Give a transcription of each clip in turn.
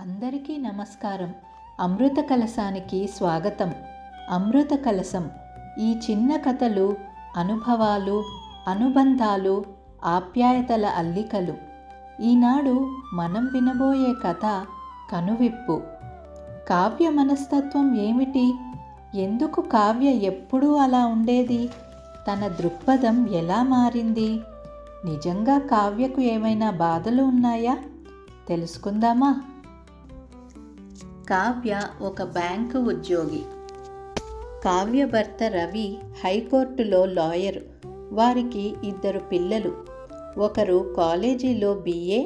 అందరికీ నమస్కారం. అమృత కలశానికి స్వాగతం. అమృత కలశం ఈ చిన్న కథలు అనుభవాలు, అనుబంధాలు, ఆప్యాయతల అల్లికలు. ఈనాడు మనం వినబోయే కథ కనువిప్పు. కావ్య మనస్తత్వం ఏమిటి? ఎందుకు కావ్య ఎప్పుడూ అలా ఉండేది? తన దృక్పథం ఎలా మారింది? నిజంగా కావ్యకు ఏమైనా బాధలు ఉన్నాయా? తెలుసుకుందామా? కావ్య ఒక బ్యాంకు ఉద్యోగి. కావ్య భర్త రవి హైకోర్టులో లాయరు. వారికి 2 పిల్లలు. ఒకరు కాలేజీలో BA,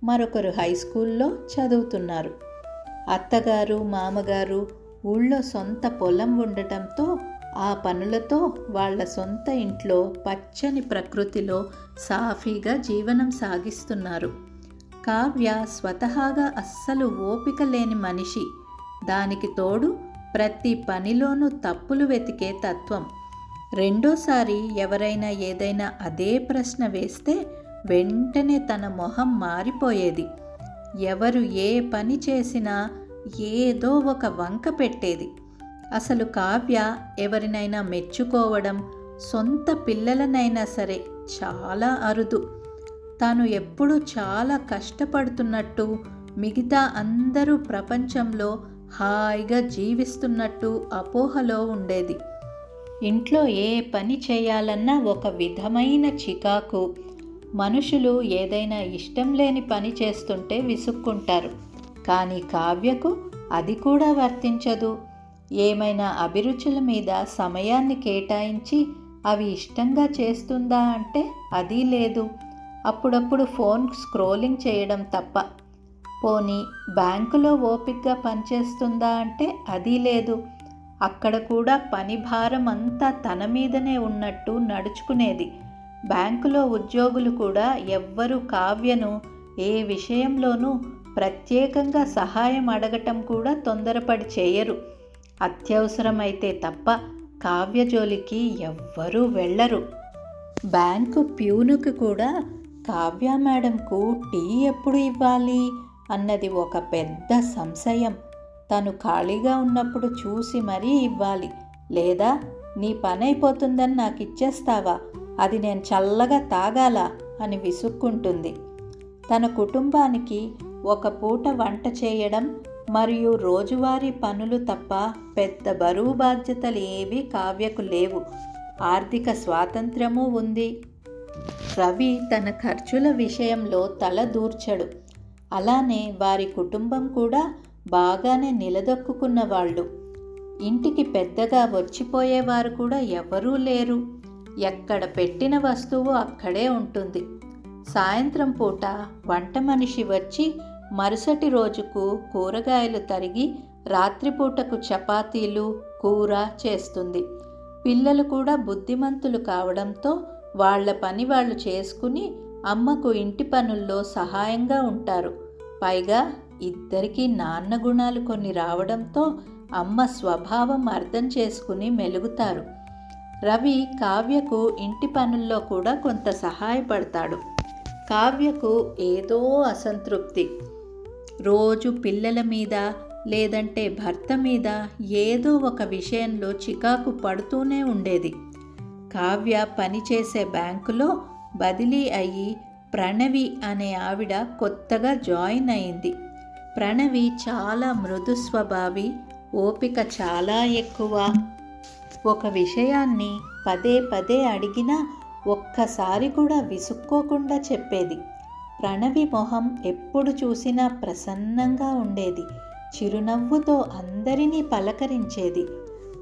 మరొకరు హై స్కూల్లో చదువుతున్నారు. అత్తగారు, మామగారు ఊళ్ళో సొంత పొలం ఉండటంతో ఆ పనులతో వాళ్ళ సొంత ఇంట్లో పచ్చని ప్రకృతిలో సాఫీగా జీవనం సాగిస్తున్నారు. కావ్య స్వతహాగా అస్సలు ఓపిక లేని మనిషి. దానికి తోడు ప్రతి పనిలోనూ తప్పులు వెతికే తత్వం. రెండోసారి ఎవరైనా ఏదైనా అదే ప్రశ్న వేస్తే వెంటనే తన మొహం మారిపోయేది. ఎవరు ఏ పని చేసినా ఏదో ఒక వంక పెట్టేది. అసలు కావ్య ఎవరినైనా మెచ్చుకోవడం, సొంత పిల్లలనైనా సరే చాలా అరుదు. తాను ఎప్పుడూ చాలా కష్టపడుతున్నట్టు, మిగతా అందరూ ప్రపంచంలో హాయిగా జీవిస్తున్నట్టు అపోహలో ఉండేది. ఇంట్లో ఏ పని చేయాలన్నా ఒక విధమైన చికాకు. మనుషులు ఏదైనా ఇష్టం లేని పని చేస్తుంటే విసుక్కుంటారు. కానీ కావ్యకు అది కూడా వర్తించదు. ఏమైనా అభిరుచుల మీద సమయాన్ని కేటాయించి అవి ఇష్టంగా చేస్తుందా అంటే అది లేదు. అప్పుడప్పుడు ఫోన్ స్క్రోలింగ్ చేయడం తప్ప. పోనీ బ్యాంకులో ఓపికగా పనిచేస్తుందా అంటే అది లేదు. అక్కడ కూడా పని భారం అంతా తన మీదనే ఉన్నట్టు నడుచుకునేది. బ్యాంకులో ఉద్యోగులు కూడా ఎవ్వరూ కావ్యను ఏ విషయంలోనూ ప్రత్యేకంగా సహాయం అడగటం కూడా తొందరపడి చేయరు. అత్యవసరమైతే తప్ప కావ్య జోలికి ఎవ్వరూ వెళ్ళరు. బ్యాంకు ప్యూనుకు కూడా కావ్య మేడంకు టీ ఎప్పుడు ఇవ్వాలి అన్నది ఒక పెద్ద సంశయం. తను ఖాళీగా ఉన్నప్పుడు చూసి మరీ ఇవ్వాలి. లేదా నీ పని అయిపోతుందని నాకు ఇచ్చేస్తావా, అది నేను చల్లగా తాగాలా అని విసుక్కుంటుంది. తన కుటుంబానికి ఒక పూట వంట చేయడం మరియు రోజువారీ పనులు తప్ప పెద్ద బరువు బాధ్యతలు ఏవీ కావ్యకు లేవు. ఆర్థిక స్వాతంత్ర్యమూ ఉంది. రవి తన ఖర్చుల విషయంలో తల దూర్చడు. అలానే వారి కుటుంబం కూడా బాగానే నిలదొక్కున్న వాళ్ళు. ఇంటికి పెద్దగా వచ్చిపోయేవారు కూడా ఎవరూ లేరు. ఎక్కడ పెట్టిన వస్తువు అక్కడే ఉంటుంది. సాయంత్రం పూట వంట మనిషి వచ్చి మరుసటి రోజుకు కూరగాయలు తరిగి రాత్రిపూటకు చపాతీలు, కూర చేస్తుంది. పిల్లలు కూడా బుద్ధిమంతులు కావడంతో వాళ్ళ పని వాళ్ళు చేసుకుని అమ్మకు ఇంటి పనుల్లో సహాయంగా ఉంటారు. పైగా ఇద్దరికీ నాన్న గుణాలు కొన్ని రావడంతో అమ్మ స్వభావం అర్థం చేసుకుని మెలుగుతారు. రవి కావ్యకు ఇంటి పనుల్లో కూడా కొంత సహాయపడతాడు. కావ్యకు ఏదో అసంతృప్తి. రోజు పిల్లల మీద లేదంటే భర్త మీద ఏదో ఒక విషయంలో చికాకు పడుతూనే ఉండేది. కావ్య పనిచేసే బ్యాంకులో బదిలీ అయ్యి ప్రణవి అనే ఆవిడ కొత్తగా జాయిన్ అయింది. ప్రణవి చాలా మృదు స్వభావి, ఓపిక చాలా ఎక్కువ. ఒక విషయాన్ని పదే పదే అడిగినా ఒక్కసారి కూడా విసుక్కోకుండా చెప్పేది. ప్రణవి మొహం ఎప్పుడు చూసినా ప్రసన్నంగా ఉండేది. చిరునవ్వుతో అందరినీ పలకరించేది.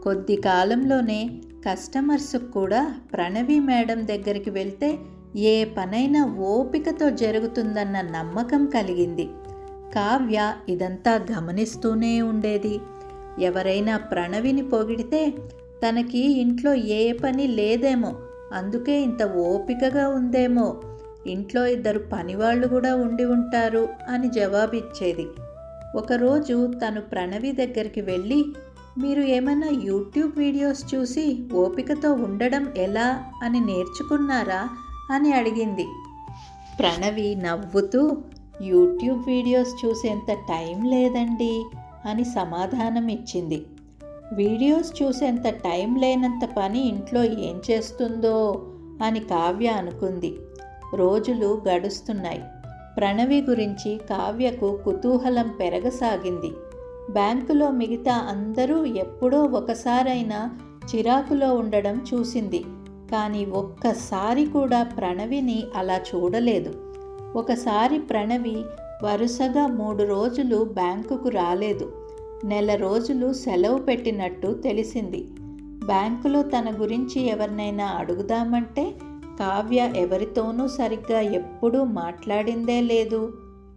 కొద్ది కాలంలోనే కస్టమర్స్ కూడా ప్రణవి మేడం దగ్గరికి వెళ్తే ఏ పనైనా ఓపికతో జరుగుతుందన్న నమ్మకం కలిగింది. కావ్య ఇదంతా గమనిస్తూనే ఉండేది. ఎవరైనా ప్రణవిని పొగిడితే తనకి ఇంట్లో ఏ పని లేదేమో, అందుకే ఇంత ఓపికగా ఉందేమో, ఇంట్లో 2 పనివాళ్ళు కూడా ఉండి ఉంటారు అని జవాబిచ్చేది. ఒకరోజు తను ప్రణవి దగ్గరికి వెళ్ళి, మీరు ఏమైనా యూట్యూబ్ వీడియోస్ చూసి ఓపికతో ఉండడం ఎలా అని నేర్చుకున్నారా అని అడిగింది. ప్రణవి నవ్వుతూ, యూట్యూబ్ వీడియోస్ చూసేంత టైం లేదండి అని సమాధానం ఇచ్చింది. వీడియోస్ చూసేంత టైం లేనంత పని ఇంట్లో ఏం చేస్తుందో అని కావ్య అనుకుంది. రోజులు గడుస్తున్నాయి. ప్రణవి గురించి కావ్యకు కుతూహలం పెరగసాగింది. బ్యాంకులో మిగతా అందరూ ఎప్పుడో ఒకసారైనా చిరాకులో ఉండడం చూసింది. కానీ ఒక్కసారి కూడా ప్రణవిని అలా చూడలేదు. ఒకసారి ప్రణవి వరుసగా 3 రోజులు బ్యాంకుకు రాలేదు. నెల రోజులు సెలవు పెట్టినట్టు తెలిసింది. బ్యాంకులో తన గురించి ఎవరినైనా అడుగుదామంటే కావ్య ఎవరితోనూ సరిగ్గా ఎప్పుడూ మాట్లాడిందే లేదు.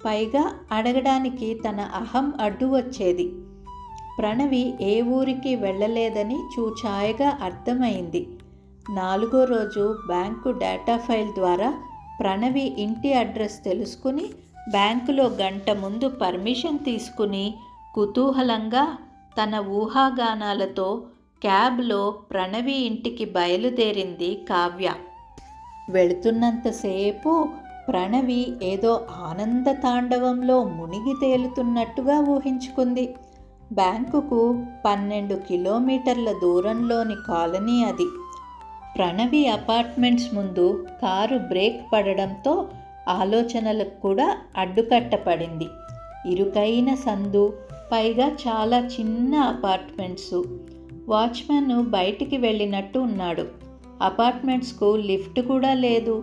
పైగా అడగడానికి తన అహం అడ్డు వచ్చేది. ప్రణవి ఏ ఊరికి వెళ్ళలేదని చూచాయగా అర్థమైంది. 4వ రోజు బ్యాంకు డేటా ఫైల్ ద్వారా ప్రణవి ఇంటి అడ్రస్ తెలుసుకుని బ్యాంకులో గంట ముందు పర్మిషన్ తీసుకుని కుతూహలంగా తన ఊహాగానాలతో క్యాబ్లో ప్రణవి ఇంటికి బయలుదేరింది కావ్య. వెళుతున్నంతసేపు ప్రణవి ఏదో ఆనంద తాండవంలో మునిగి తేలుతున్నట్టుగా ఊహించుకుంది. బ్యాంకుకు 12 కిలోమీటర్ల దూరంలోని కాలనీ అది. ప్రణవి అపార్ట్మెంట్స్ ముందు కారు బ్రేక్ పడడంతో ఆలోచనలకు కూడా అడ్డుకట్టపడింది. ఇరుకైన సందు, పైగా చాలా చిన్న అపార్ట్మెంట్సు. వాచ్మెన్ బయటికి వెళ్ళినట్టు ఉన్నాడు. అపార్ట్మెంట్స్కు లిఫ్ట్ కూడా లేదు.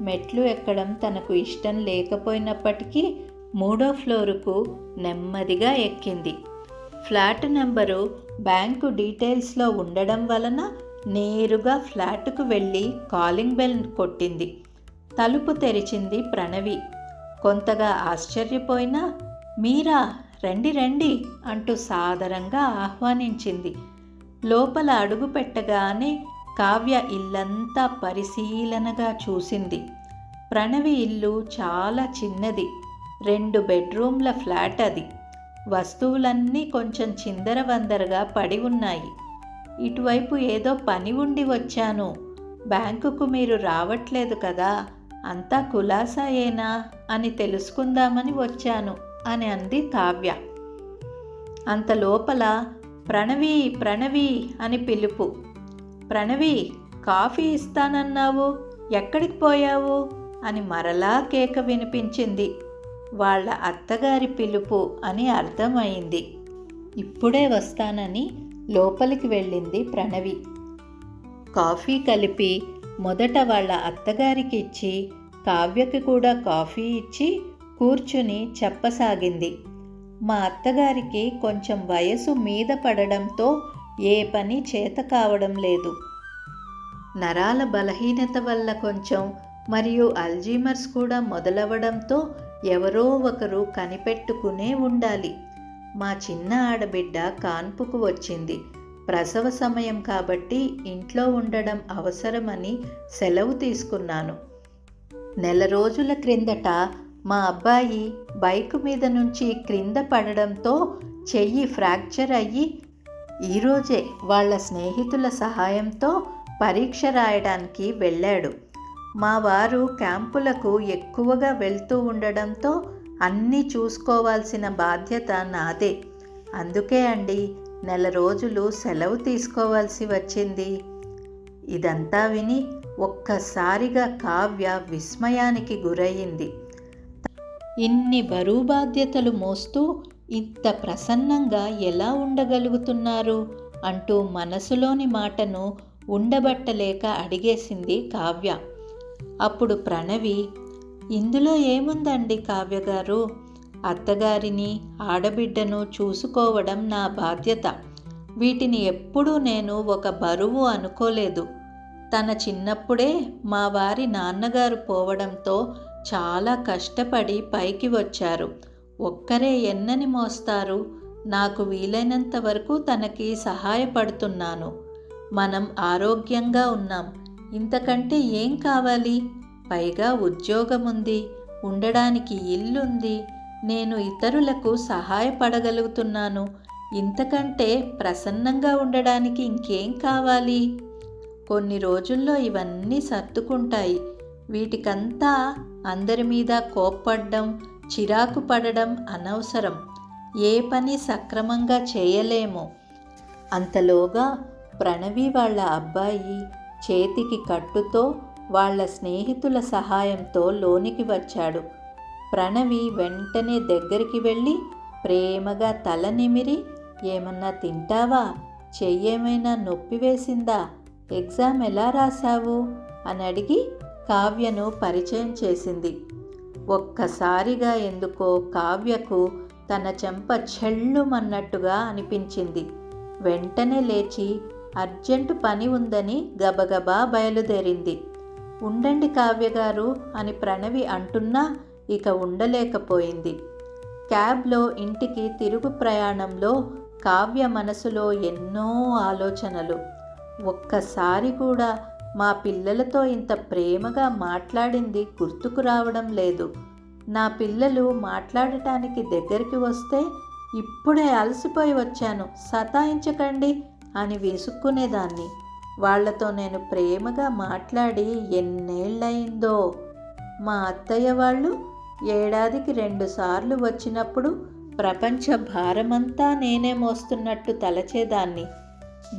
మెట్లు ఎక్కడం తనకు ఇష్టం లేకపోయినప్పటికీ 3వ ఫ్లోరుకు నెమ్మదిగా ఎక్కింది. ఫ్లాట్ నెంబరు బ్యాంకు డీటెయిల్స్లో ఉండడం వలన నేరుగా ఫ్లాటుకు వెళ్ళి కాలింగ్ బెల్ కొట్టింది. తలుపు తెరిచింది ప్రణవి. కొంతగా ఆశ్చర్యపోయినా మీరా, రండి రండి అంటూ సాదరంగా ఆహ్వానించింది. లోపల అడుగు పెట్టగానే కావ్య ఇల్లంతా పరిశీలనగా చూసింది. ప్రణవి ఇల్లు చాలా చిన్నది. 2 బెడ్రూమ్ల ఫ్లాట్ అది. వస్తువులన్నీ కొంచెం చిందరవందరగా పడి ఉన్నాయి. ఇటువైపు ఏదో పని ఉండి వచ్చాను. బ్యాంకుకు మీరు రావట్లేదు కదా, అంతా కులాసాయేనా అని తెలుసుకుందామని వచ్చాను అని అంది కావ్య. అంత లోపల ప్రణవి ప్రణవి అని పిలుపు. ప్రణవి, కాఫీ ఇస్తానన్నావు, ఎక్కడికి పోయావు అని మరలా కేక వినిపించింది. వాళ్ళ అత్తగారి పిలుపు అని అర్థమైంది. ఇప్పుడే వస్తానని లోపలికి వెళ్ళింది ప్రణవి. కాఫీ కలిపి మొదట వాళ్ళ అత్తగారికి ఇచ్చి కావ్యకి కూడా కాఫీ ఇచ్చి కూర్చుని చెప్పసాగింది. మా అత్తగారికి కొంచెం వయసు మీద పడడంతో ఏ పని చేత కావడం లేదు. నరాల బలహీనత వల్ల కొంచెం, మరియు అల్జీమర్స్ కూడా మొదలవడంతో ఎవరో ఒకరు కనిపెట్టుకునే ఉండాలి. మా చిన్న ఆడబిడ్డ కాన్పుకు వచ్చింది. ప్రసవ సమయం కాబట్టి ఇంట్లో ఉండడం అవసరమని సెలవు తీసుకున్నాను. నెల రోజుల క్రిందట మా అబ్బాయి బైకు మీద నుంచి క్రింద పడడంతో చెయ్యి ఫ్రాక్చర్ అయ్యి ఈరోజే వాళ్ళ స్నేహితుల సహాయంతో పరీక్ష రాయడానికి వెళ్ళాడు. మా వారు క్యాంపులకు ఎక్కువగా వెళ్తూ ఉండడంతో అన్నీ చూసుకోవాల్సిన బాధ్యత నాదే. అందుకే అండి నెల రోజులు సెలవు తీసుకోవాల్సి వచ్చింది. ఇదంతా విని ఒక్కసారిగా కావ్య విస్మయానికి గురయ్యింది. ఇన్ని బరువు బాధ్యతలు మోస్తూ ఇంత ప్రసన్నంగా ఎలా ఉండగలుగుతున్నారు అంటూ మనసులోని మాటను ఉండబట్టలేక అడిగేసింది కావ్య. అప్పుడు ప్రణవి, ఇందులో ఏముందండి కావ్య గారు, అత్తగారిని ఆడబిడ్డను చూసుకోవడం నా బాధ్యత. వీటిని ఎప్పుడూ నేను ఒక బరువు అనుకోలేదు. తన చిన్నప్పుడే మా వారి నాన్నగారు పోవడంతో చాలా కష్టపడి పైకి వచ్చారు. ఒక్కరే ఎన్నని మోస్తారు. నాకు వీలైనంత వరకు తనకి సహాయపడుతున్నాను. మనం ఆరోగ్యంగా ఉన్నాం. ఇంతకంటే ఏం కావాలి? పైగా ఉద్యోగం ఉంది, ఉండడానికి ఇల్లుంది. నేను ఇతరులకు సహాయపడగలుగుతున్నాను. ఇంతకంటే ప్రసన్నంగా ఉండడానికి ఇంకేం కావాలి? కొన్ని రోజుల్లో ఇవన్నీ సర్దుకుంటాయి. వీటికంతా అందరి మీద కోప్పడ్డం, చిరాకు పడడం అనవసరం. ఏ పని సక్రమంగా చేయలేము. అంతలోగా ప్రణవి వాళ్ళ అబ్బాయి చేతికి కట్టుతో వాళ్ళ స్నేహితుల సహాయంతో లోనికి వచ్చాడు. ప్రణవి వెంటనే దగ్గరికి వెళ్ళి ప్రేమగా తల నిమిరి, ఏమన్నా తింటావా? చెయ్యేమైనా నొప్పి వేసిందా? ఎగ్జామ్ ఎలా రాశావు అని అడిగి కావ్యను పరిచయం చేసింది. ఒక్కసారిగా ఎందుకో కావ్యకు తన చెంప ఛెళ్ళుమన్నట్టుగా అనిపించింది. వెంటనే లేచి అర్జెంటు పని ఉందని గబగబా బయలుదేరింది. ఉండండి కావ్యగారు అని ప్రణవి అంటున్నా ఇక ఉండలేకపోయింది. క్యాబ్లో ఇంటికి తిరుగు ప్రయాణంలో కావ్య మనసులో ఎన్నో ఆలోచనలు. ఒక్కసారి కూడా మా పిల్లలతో ఇంత ప్రేమగా మాట్లాడింది గుర్తుకు రావడం లేదు. నా పిల్లలు మాట్లాడటానికి దగ్గరికి వస్తే ఇప్పుడే అలసిపోయి వచ్చాను, సతాయించకండి అని విసుక్కునేదాన్ని. వాళ్లతో నేను ప్రేమగా మాట్లాడి ఎన్నేళ్ళయిందో. మా అత్తయ్య వాళ్ళు ఏడాదికి 2 సార్లు వచ్చినప్పుడు ప్రపంచ భారమంతా నేనే మోస్తున్నట్టు తలచేదాన్ని.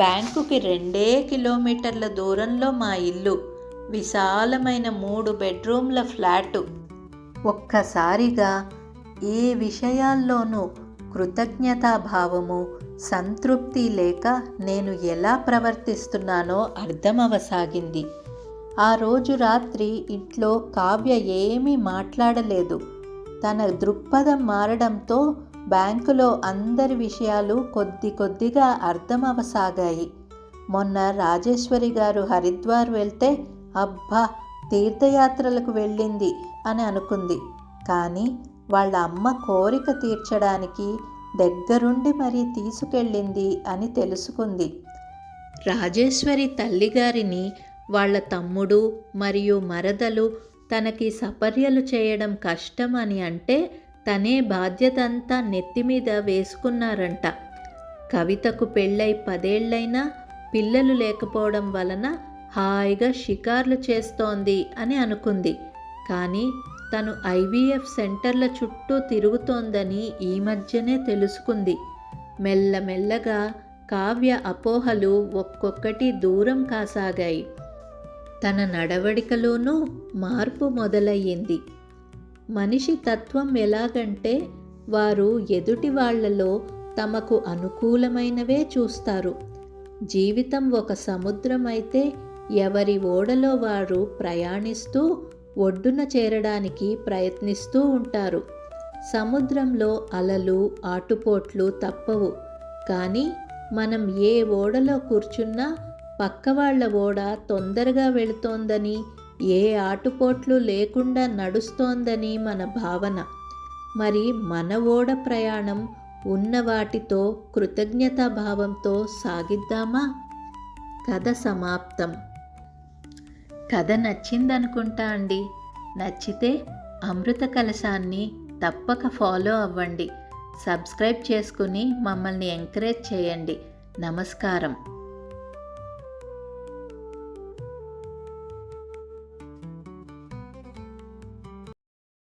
బ్యాంకుకి 2 కిలోమీటర్ల దూరంలో మా ఇల్లు, విశాలమైన 3 బెడ్రూమ్ల ఫ్లాటు. ఒక్కసారిగా ఏ విషయాల్లోనూ కృతజ్ఞతాభావము, సంతృప్తి లేక నేను ఎలా ప్రవర్తిస్తున్నానో అర్థమవసాగింది. ఆ రోజు రాత్రి ఇంట్లో కావ్య ఏమీ మాట్లాడలేదు. తన దృక్పథం మారడంతో బ్యాంకులో అందరి విషయాలు కొద్ది కొద్దిగా అర్థమవసాగాయి. మొన్న రాజేశ్వరి గారు హరిద్వార్ వెళ్తే అబ్బా తీర్థయాత్రలకు వెళ్ళింది అని అనుకుంది. కానీ వాళ్ళ అమ్మ కోరిక తీర్చడానికి దగ్గరుండి మరీ తీసుకెళ్ళింది అని తెలుసుకుంది. రాజేశ్వరి తల్లిగారిని వాళ్ళ తమ్ముడు మరియు మరదలు తనకి సపర్యలు చేయడం కష్టం అని అంటే తనే బాధ్యతంతా నెత్తిమీద వేసుకున్నారంట. కవితకు పెళ్ళై 10 ఏళ్లైనా పిల్లలు లేకపోవడం వలన హాయిగా షికార్లు చేస్తోంది అని అనుకుంది. కానీ తను ఐవీఎఫ్ సెంటర్ల చుట్టూ తిరుగుతోందని ఈ మధ్యనే తెలుసుకుంది. మెల్లమెల్లగా కావ్య అపోహలు ఒక్కొక్కటి దూరం కాసాగాయి. తన నడవడికలోనూ మార్పు మొదలయ్యింది. మనిషి తత్వం ఎలాగంటే వారు ఎదుటి వాళ్లలో తమకు అనుకూలమైనవే చూస్తారు. జీవితం ఒక సముద్రం అయితే ఎవరి ఓడలో వారు ప్రయాణిస్తూ ఒడ్డున చేరడానికి ప్రయత్నిస్తూ ఉంటారు. సముద్రంలో అలలు, ఆటుపోట్లు తప్పవు. కానీ మనం ఏ ఓడలో కూర్చున్నా పక్కవాళ్ల ఓడ తొందరగా వెళుతోందని, ఏ ఆటుపోట్లు లేకుండా నడుస్తోందని మన భావన. మరి మన ఓడ ప్రయాణం ఉన్న వాటితో కృతజ్ఞతాభావంతో సాగిద్దామా? కథ సమాప్తం. కథ నచ్చిందనుకుంటా అండి. నచ్చితే అమృత కలశాన్ని తప్పక ఫాలో అవ్వండి. సబ్స్క్రైబ్ చేసుకుని మమ్మల్ని ఎంకరేజ్ చేయండి. నమస్కారం.